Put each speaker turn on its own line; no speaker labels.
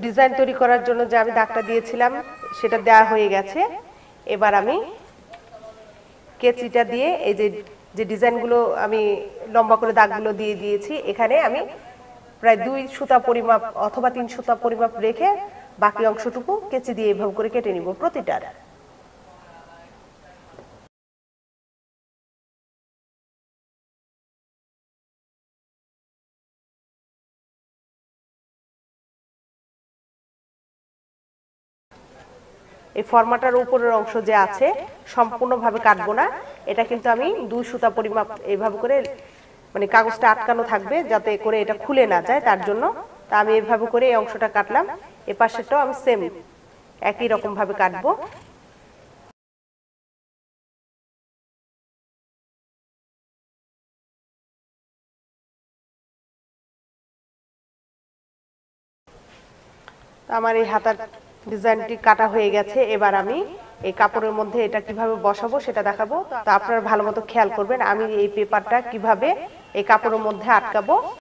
Design তৈরি করার জন্য যে আমি দাগটা দিয়েছিলাম সেটা দেওয়া হয়ে গেছে। এবার আমি কেচিটা দিয়ে এই যে ডিজাইনগুলো আমি লম্বা করে দাগগুলো দিয়ে দিয়েছি, এখানে আমি প্রায় 2 সুতা পরিমাপ অথবা 3 সুতা পরিমাপ রেখে বাকি অংশটুকু কেচি দিয়ে এভাবে করে কেটে নিব প্রতিটার। এই ফরমাটার উপরের অংশ যে আছে সম্পূর্ণভাবে কাটবো না, এটা কিন্তু আমি 2 সুতা পরিমাপ এইভাবে করে মানে কাগজটা আটকানো থাকবে যাতে করে এটা খুলে না যায়, তার জন্য। তা আমি এইভাবে করে এই অংশটা কাটলাম, এই পাশেরটাও আমি সেম একই রকম ভাবে কাটবো। আমার এই হাতার ডিজাইনটি কাটা হয়ে গেছে। এবার আমি এই কাপড়ের মধ্যে এটা কিভাবে বসাবো সেটা দেখাবো। তো আপনারা ভালো মতো খেয়াল করবেন আমি এই পেপারটা কিভাবে এই কাপড়ের মধ্যে আটকাবো।